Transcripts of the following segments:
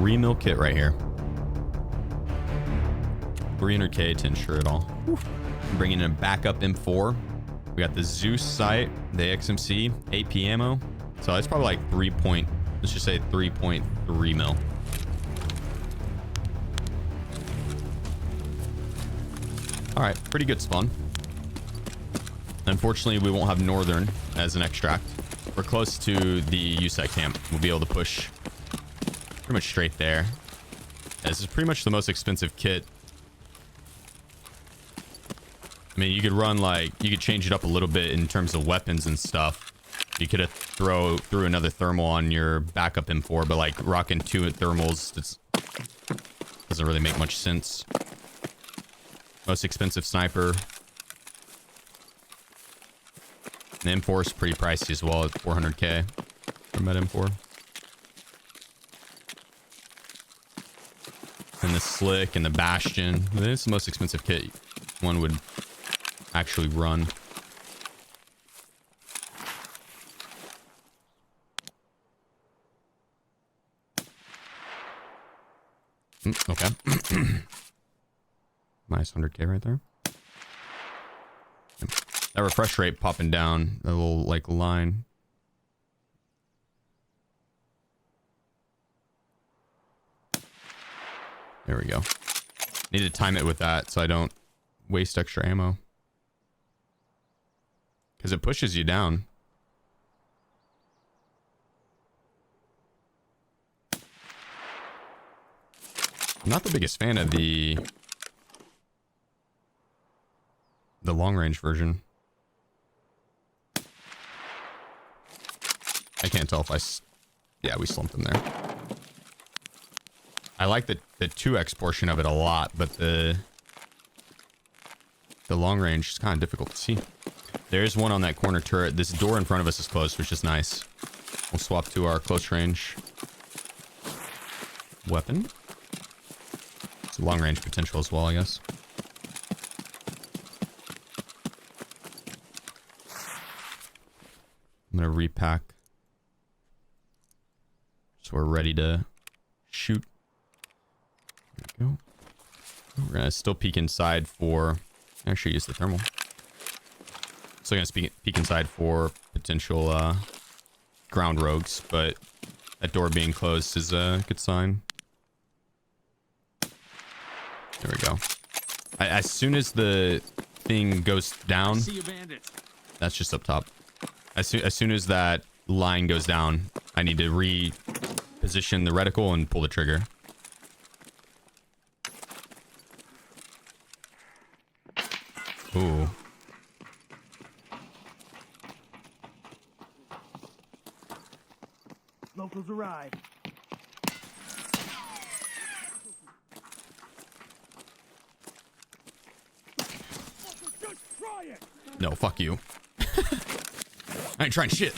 3 mil kit right here. 300k to insure it all. I'm bringing in a backup M4. We got the Zeus sight, the XMC, AP ammo. So it's probably like let's just say 3.3 mil. All right, pretty good spawn. Unfortunately, we won't have Northern as an extract. We're close to the USAC camp. We'll be able to push pretty much straight there. This is pretty much the most expensive kit. I mean, you could run you could change it up a little bit in terms of weapons and stuff. You could have threw another thermal on your backup M4, but like rocking 2 thermals, doesn't really make much sense. Most expensive sniper. The M4 is pretty pricey as well at 400k from that M4. And the Slick and the Bastion. This is the most expensive kit one would actually run. Okay. Nice 100k right there. That refresh rate popping down, a little like line. There we go. Need to time it with that so I don't waste extra ammo. Because it pushes you down. I'm not the biggest fan of the long range version. I can't tell if yeah, we slumped them there. I like the 2x portion of it a lot, but the long range is kind of difficult to see. There's one on that corner turret. This door in front of us is closed, which is nice. We'll swap to our close range weapon. It's a long range potential as well, I guess. I'm gonna repack so we're ready to shoot. There we go. We're gonna still peek inside for actually use the thermal. Still gonna peek inside for potential ground rogues, but that door being closed is a good sign. There we go. As soon as the thing goes down, that's just up top. As soon as that line goes down, I need to reposition the reticle and pull the trigger. Ooh. Locals arrive. No, fuck you. I ain't trying shit.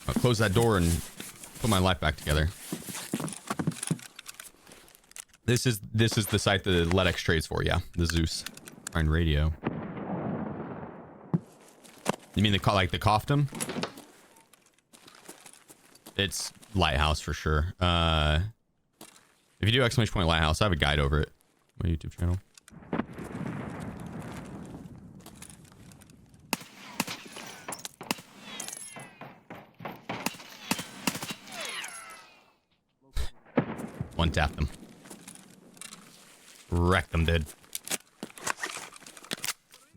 I'll close that door and put my life back together. This is the site that LEDX trades for, yeah. The Zeus. Find radio. You mean the Koftum? It's Lighthouse for sure. If you do exclamation point Lighthouse, I have a guide over it. My YouTube channel. One tap them. Wreck them, dude.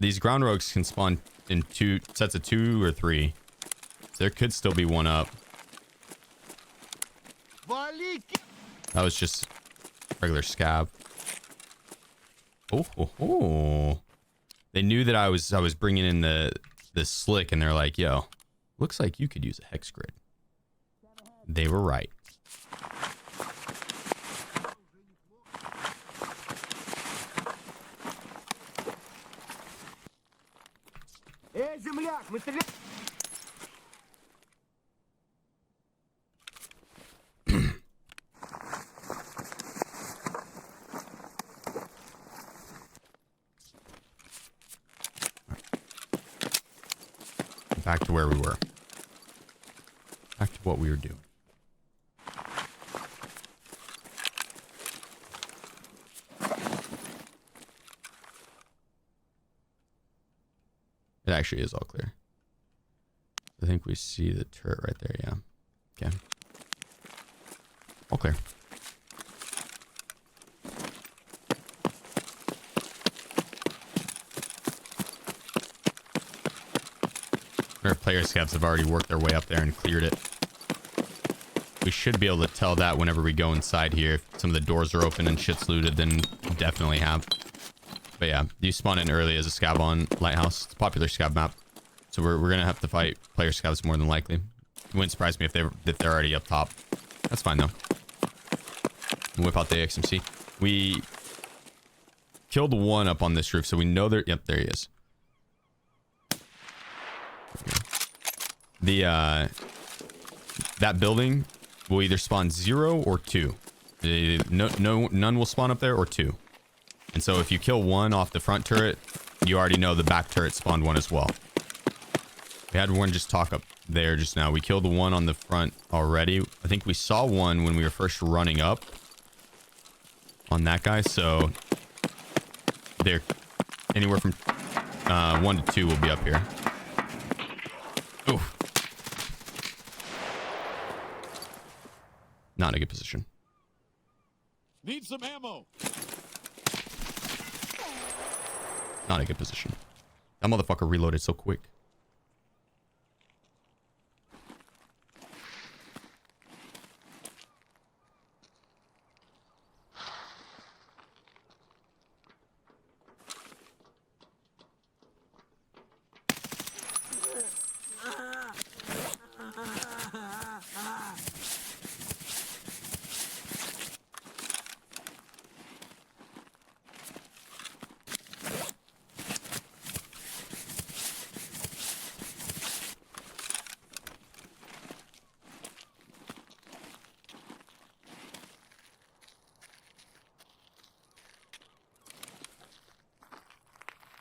These ground rogues can spawn in 2 sets of 2 or 3. So there could still be one up. That was just regular scab. Oh. They knew that I was bringing in the slick, and they're like, "Yo, looks like you could use a hex grid." They were right. Back to where we were. Back to what we were doing. It actually is all clear. I think we see the turret right there. Yeah. Okay. All clear. Our player scavs have already worked their way up there and cleared it. We should be able to tell that whenever we go inside here. If some of the doors are open and shit's looted, then definitely have. But yeah, you spawn in early as a scav on Lighthouse. It's a popular scav map. So we're going to have to fight player scavs more than likely. It wouldn't surprise me if they're already up top. That's fine though. Whip out the XMC. We killed one up on this roof, so we know there. Yep, there he is. The that building will either spawn 0 or 2. None will spawn up there, or 2. And so if you kill one off the front turret, you already know the back turret spawned one as well. We had one just talk up there just now. We killed the one on the front already. I think we saw one when we were first running up on that guy. So they're anywhere from 1 to 2 will be up here. Oof. Not in a good position. Need some ammo. Not in a good position. That motherfucker reloaded so quick.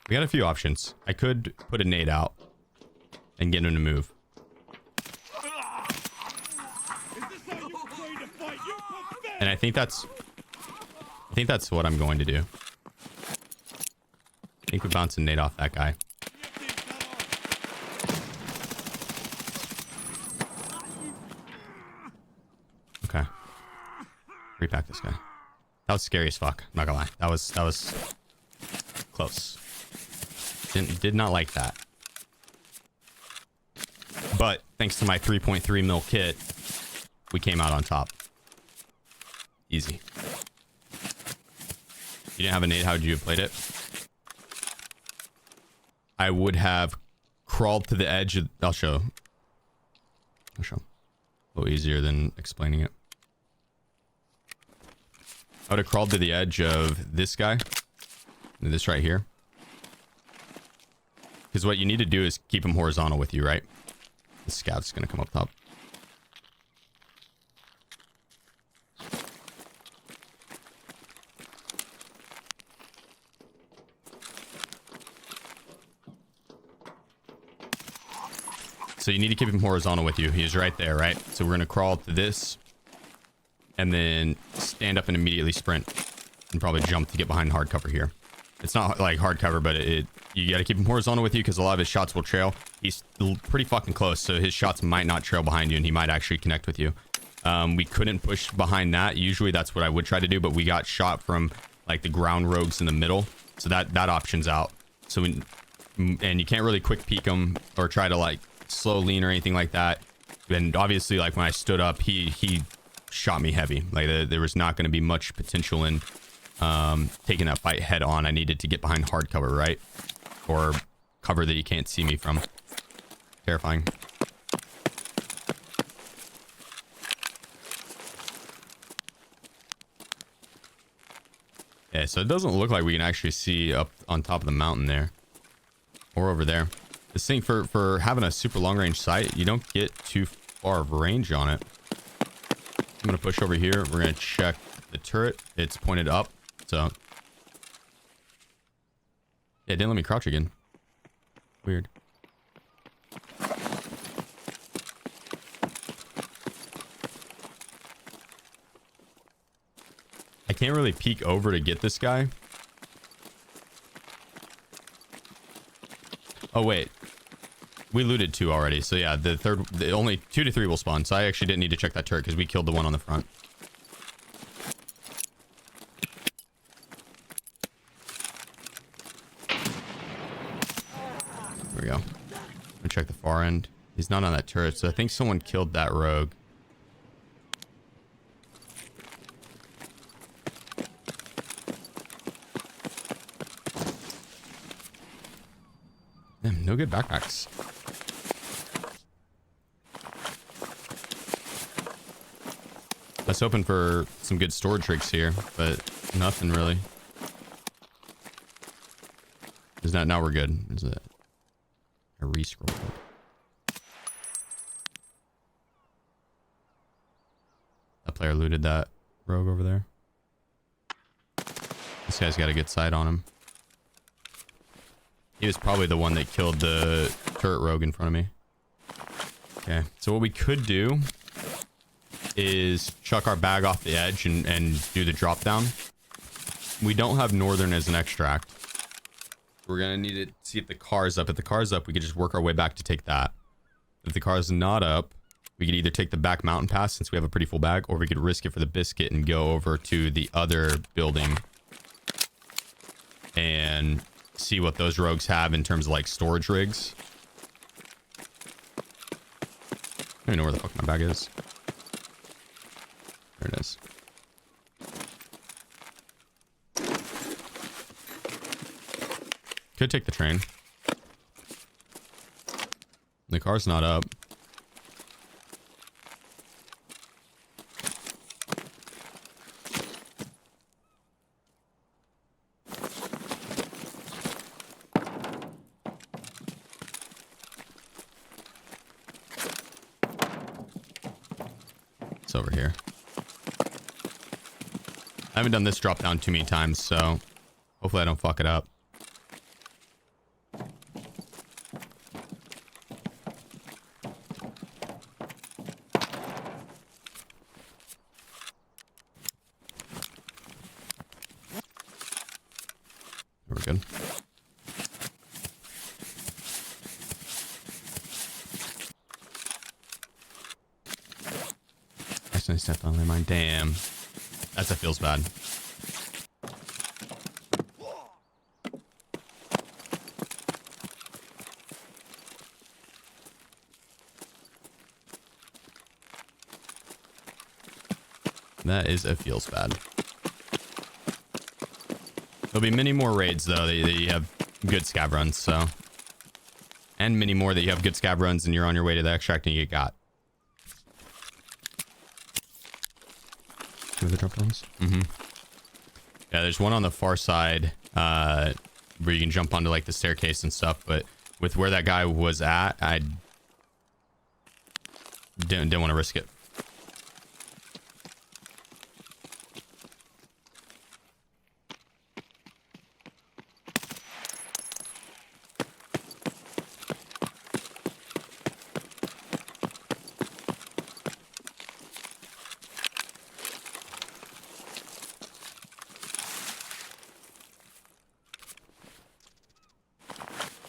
We got a few options. I could put a nade out and get him to move. And I think that's what I'm going to do. I think we bounce a nade off that guy. Okay. Repack this guy. That was scary as fuck. Not gonna lie. That was close. Did not like that. But thanks to my 3.3 mil kit, we came out on top. Easy. You didn't have a nade, how would you have played it? I would have crawled to the edge of, I'll show. A little easier than explaining it. I would have crawled to the edge of this guy. This right here. Because what you need to do is keep him horizontal with you, right? The scav's going to come up top. So you need to keep him horizontal with you. He's right there, right? So we're going to crawl to this. And then stand up and immediately sprint. And probably jump to get behind hard cover here. It's not like hard cover, but you got to keep him horizontal with you because a lot of his shots will trail. He's pretty fucking close, so his shots might not trail behind you, and he might actually connect with you. We couldn't push behind that. Usually that's what I would try to do, but we got shot from like the ground rogues in the middle, so that option's out. So and you can't really quick peek him or try to like slow lean or anything like that. And obviously, like when I stood up, he shot me heavy. Like there was not going to be much potential in taking that fight head on. I needed to get behind hard cover, right? Or cover that you can't see me from. Terrifying. Yeah, so it doesn't look like we can actually see up on top of the mountain there. Or over there. This thing, for having a super long range sight, you don't get too far of range on it. I'm going to push over here. We're going to check the turret. It's pointed up. So, yeah, it didn't let me crouch again. Weird. I can't really peek over to get this guy. Oh, wait. We looted 2 already. So, yeah, the only 2 to 3 will spawn. So, I actually didn't need to check that turret because we killed the one on the front. There we go. I'll check the far end. He's not on that turret, so I think someone killed that rogue. Damn, no good backpacks. Let's open for some good storage rigs here, but nothing really. Is that now we're good? Is it a re-scroll? That player looted that rogue over there. This guy's got a good sight on him. He was probably the one that killed the turret rogue in front of me. Okay, so what we could do is chuck our bag off the edge and do the drop down. We don't have northern as an extract. We're gonna need to see if the car's up. If the car's up, we could just work our way back to take that. If the car's not up, we could either take the back mountain pass since we have a pretty full bag, or we could risk it for the biscuit and go over to the other building and see what those rogues have in terms of like storage rigs. I don't even know where the fuck my bag is. There it is. Could take the train. The car's not up. It's over here. I haven't done this drop down too many times, so hopefully I don't fuck it up. We're good. I stepped on their mine. Damn. That feels bad. That is a feels bad. There'll be many more raids though that you have good scav runs, so. And many more that you have good scav runs and you're on your way to the extract and you get got. Two of the drop downs? Mm-hmm. Yeah, there's one on the far side where you can jump onto like the staircase and stuff, but with where that guy was at, I didn't want to risk it.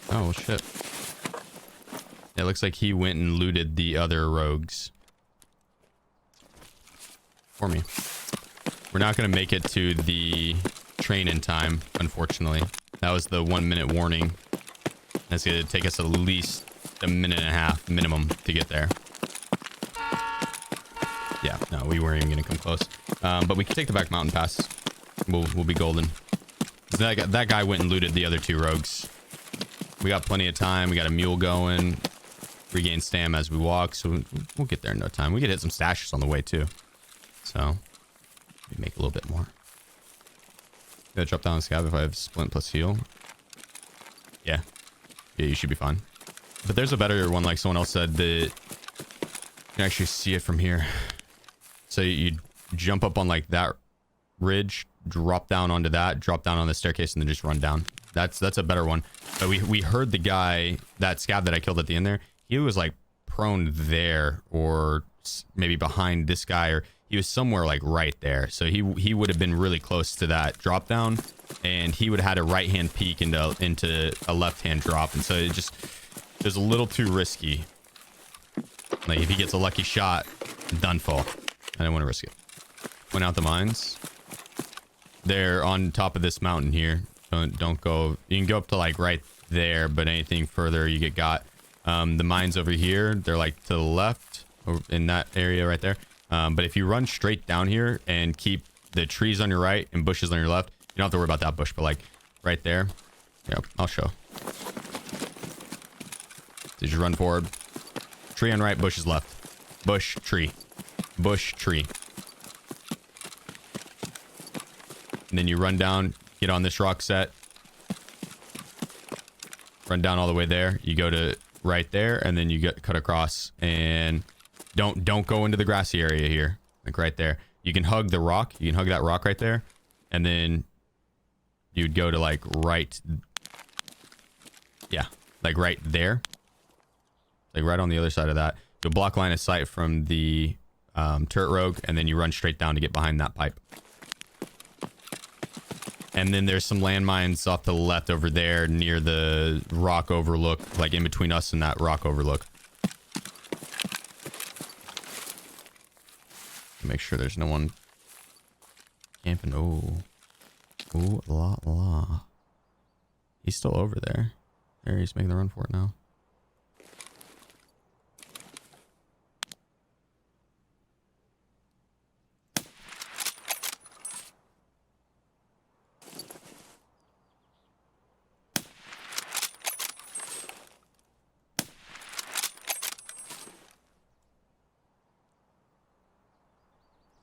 Oh, shit. It looks like he went and looted the other rogues. For me. We're not going to make it to the train in time, unfortunately. That was the 1 minute warning. That's going to take us at least a minute and a half minimum to get there. Yeah, no, we weren't even going to come close. But we can take the back mountain pass. We'll be golden. That guy went and looted the other 2 rogues. We got plenty of time. We got a mule going. Regain stam as we walk. So we'll get there in no time. We could hit some stashes on the way too. So we make a little bit more. Gotta drop down the scav if I have splint plus heal. Yeah. Yeah, you should be fine. But there's a better one, like someone else said, that you can actually see it from here. So you jump up on like that ridge, drop down onto that, drop down on the staircase, and then just run down. That's a better one. But we heard the guy, that scav that I killed at the end there, he was like prone there or maybe behind this guy, or he was somewhere like right there. So he would have been really close to that drop down, and he would have had a right hand peek into a left hand drop, and so it was a little too risky. Like if he gets a lucky shot, done for. I didn't want to risk it. Went out the mines. They're on top of this mountain here. Don't go. You can go up to like right there, but anything further you get got. The mines over here, they're like to the left in that area right there. But if you run straight down here and keep the trees on your right and bushes on your left, you don't have to worry about that bush, but like right there. Yep, I'll show. Did you run forward? Tree on right, bushes left. Bush, tree. Bush, tree. And then you run down, get on this rock set. Run down all the way there. You go to right there, and then you cut across. And don't go into the grassy area here. Like right there. You can hug the rock. You can hug that rock right there. And then you'd go to like right. Yeah, like right there. Like right on the other side of that. You'll block line of sight from the turret rogue, and then you run straight down to get behind that pipe. And then there's some landmines off to the left over there near the rock overlook, like in between us and that rock overlook. Make sure there's no one camping. Oh. Ooh, la. He's still over there. There, he's making the run for it now.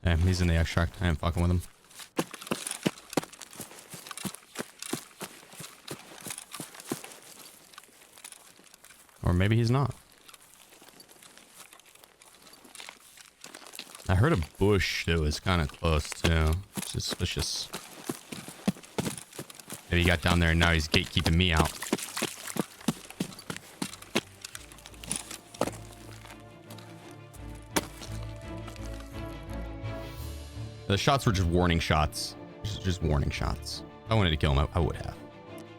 Yeah, he's in the extract. I ain't fucking with him. Or maybe he's not. I heard a bush that was kind of close too. It's suspicious. Maybe he got down there and now he's gatekeeping me out. The shots were just warning shots. Just warning shots. If I wanted to kill him, I would have.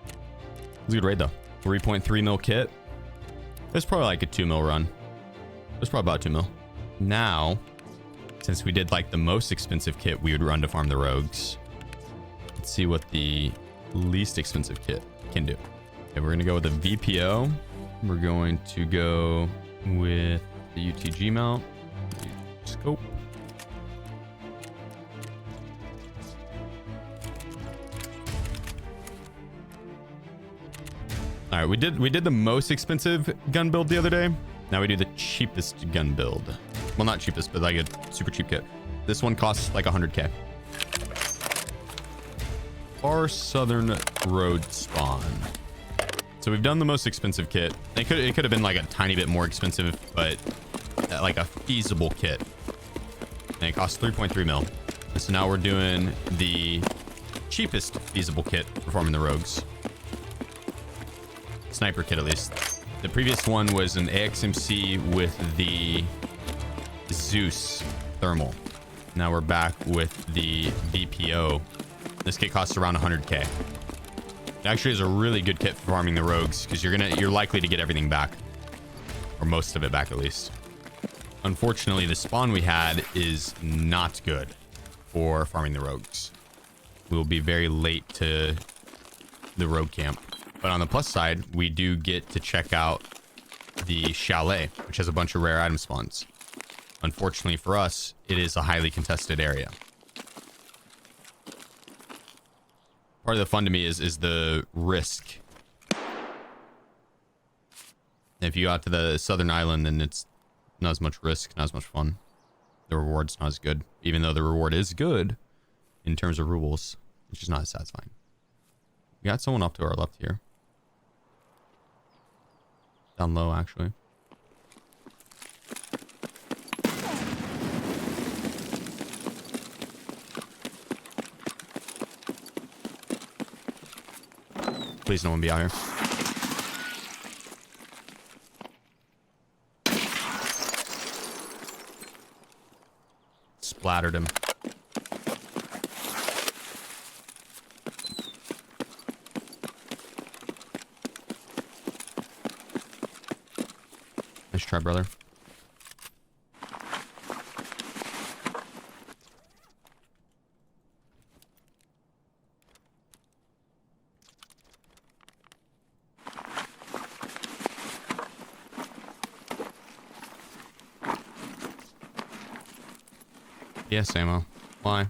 It was a good raid though. 3.3 mil kit. It's probably like a 2 mil run. It's probably about 2 mil. Now, since we did like the most expensive kit we would run to farm the rogues, let's see what the least expensive kit can do. Okay, we're gonna go with a VPO. We're going to go with the UTG mount. Scope. All right, we did the most expensive gun build the other day. Now we do the cheapest gun build. Well, not cheapest, but like a super cheap kit. This one costs like 100k. Far Southern Road Spawn. So we've done the most expensive kit. It could have been like a tiny bit more expensive, but like a feasible kit. And it costs 3.3 mil. So now we're doing the cheapest feasible kit for farming the rogues. Sniper kit, at least. The previous one was an AXMC with the Zeus thermal. Now we're back with the VPO. This kit costs around 100k. It actually is a really good kit for farming the rogues because you're likely to get everything back, or most of it back at least. Unfortunately, the spawn we had is not good for farming the rogues. We will be very late to the rogue camp. But on the plus side, we do get to check out the chalet, which has a bunch of rare item spawns. Unfortunately for us, it is a highly contested area. Part of the fun to me is the risk. If you go out to the southern island, then it's not as much risk, not as much fun. The reward's not as good, even though the reward is good in terms of rubles. It's just not as satisfying. We got someone off to our left here. Down low, actually. Please no one be out here. splattered him. Nice try, brother. Yes, ammo. Why?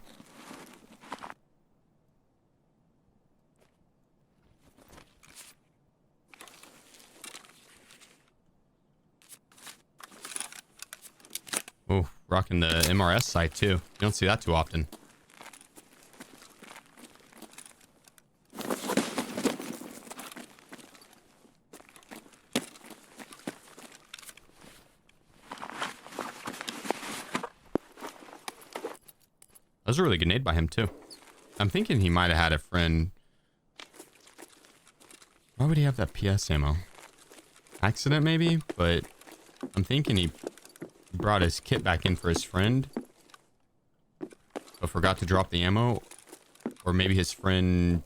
Oh, rocking the MRS sight too. You don't see that too often. That was a really good nade by him too. I'm thinking he might have had a friend. Why would he have that PS ammo? Accident maybe, but I'm thinking he brought his kit back in for his friend, but forgot to drop the ammo, or maybe his friend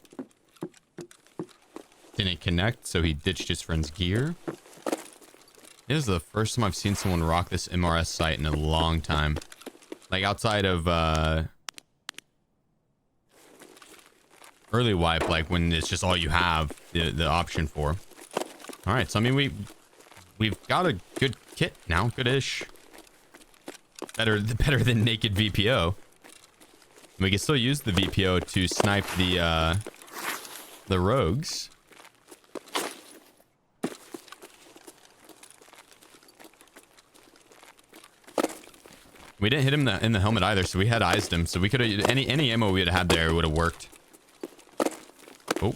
didn't connect, so he ditched his friend's gear. This is the first time I've seen someone rock this MRS sight in a long time. Like outside of early wipe, like when it's just all you have the option for. All right, so I mean we've got a good kit now, good-ish. Better than naked VPO. We can still use the VPO to snipe the rogues. We didn't hit him in the helmet either, so we had eyes him. So we could have any ammo we would have had there would have worked. Oh.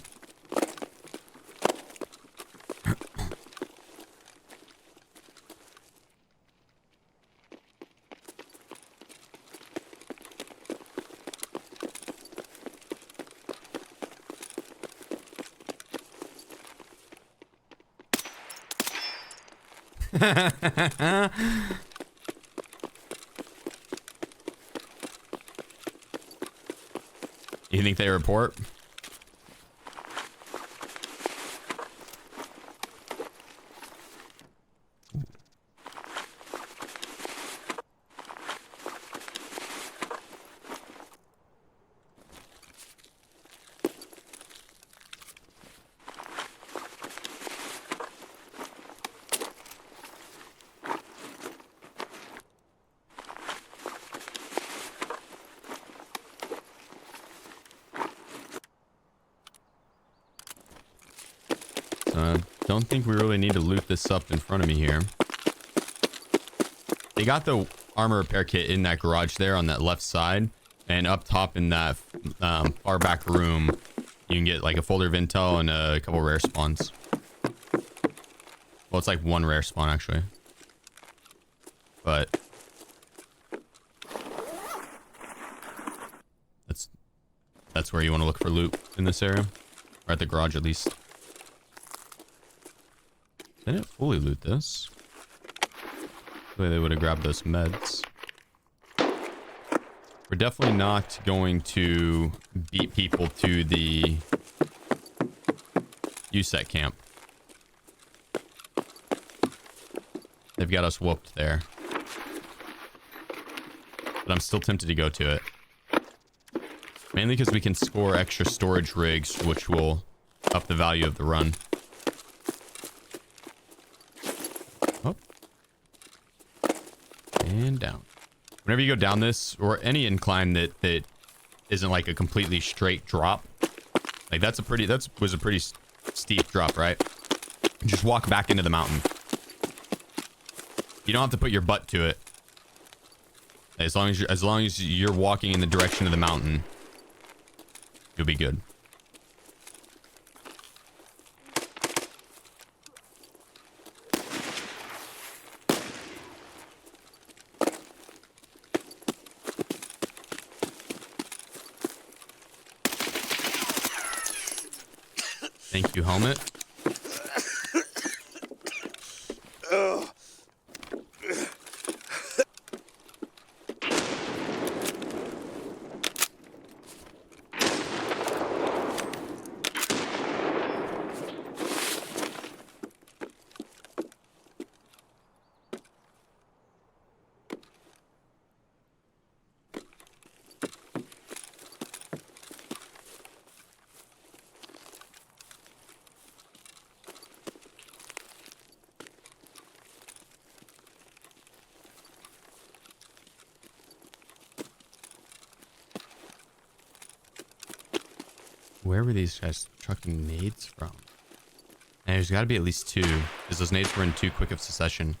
You think they report? Don't think we really need to loot this up in front of me here. They got the armor repair kit in that garage there on that left side, and up top in that far back room you can get like a folder of intel and a couple rare spawns. Well, it's like one rare spawn actually, but that's where you want to look for loot in this area, or at the garage at least. They didn't fully loot this. The way they would have grabbed those meds. We're definitely not going to beat people to the USEC camp. They've got us whooped there. But I'm still tempted to go to it. Mainly because we can score extra storage rigs, which will up the value of the run. Up. And down. Whenever you go down this, or any incline that isn't like a completely straight drop, like that was a pretty steep drop, right? Just walk back into the mountain. You don't have to put your butt to it. As long as you're walking in the direction of the mountain, you'll be good. Thank you, helmet. Where were these guys trucking nades from? And there's got to be at least two, because those nades were in too quick of succession.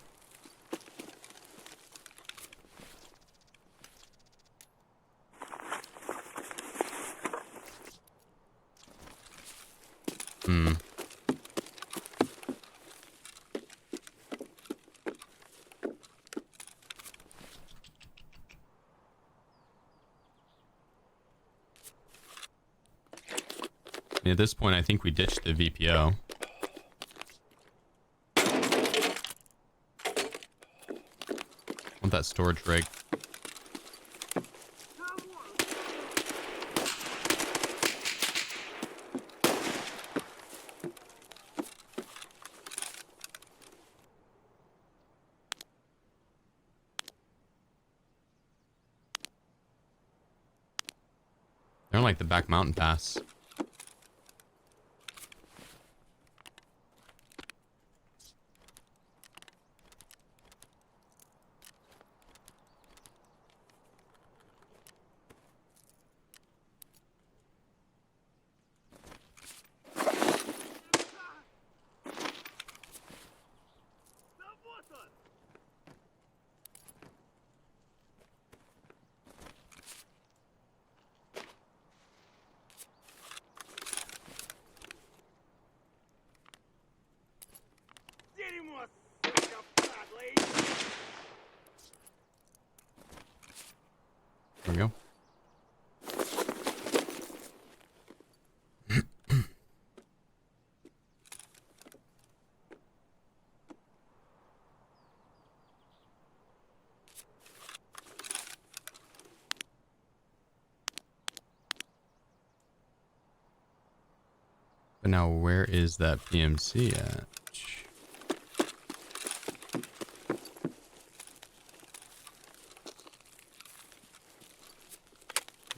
At this point, I think we ditched the VPO. Want that storage rig. They're on like the back mountain pass. There we go. But now where is that PMC at?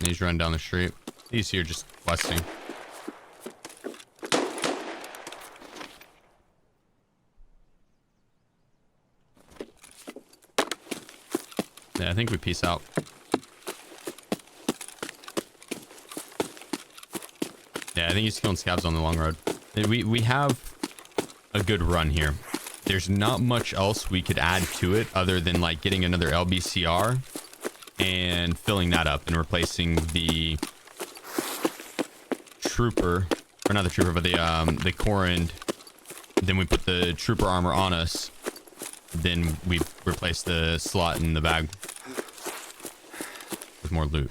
He's running down the street. He's here just questing. Yeah, I think we peace out. Yeah, I think he's killing scavs on the long road. We have a good run here. There's not much else we could add to it other than like getting another LBCR and filling that up and replacing the trooper, or not the trooper, but the Korand. Then we put the trooper armor on us. Then we replace the slot in the bag with more loot.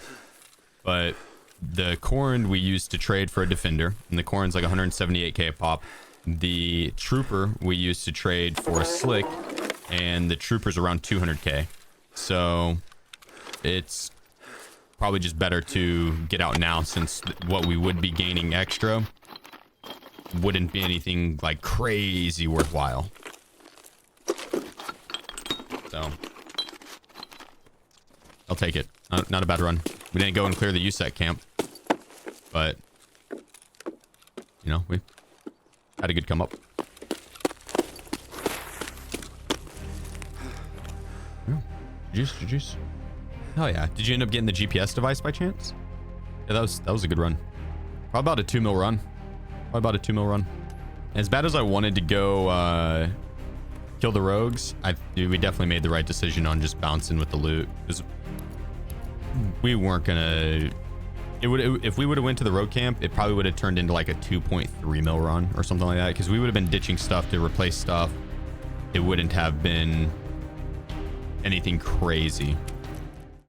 But the Korand we used to trade for a defender, and the Korand's like 178k a pop. The trooper we used to trade for a slick, and the trooper's around 200k. So it's probably just better to get out now, since what we would be gaining extra wouldn't be anything like crazy worthwhile. So I'll take it. Not a bad run. We didn't go and clear the USEC camp, but you know, we had a good come up. Oh, juice. Hell yeah. Did you end up getting the GPS device by chance? Yeah, that was a good run. Probably about a 2 mil run. As bad as I wanted to go kill the rogues, we definitely made the right decision on just bouncing with the loot, because we weren't gonna. If we would have went to the road camp, it probably would have turned into like a 2.3 mil run or something like that, because we would have been ditching stuff to replace stuff. It wouldn't have been anything crazy.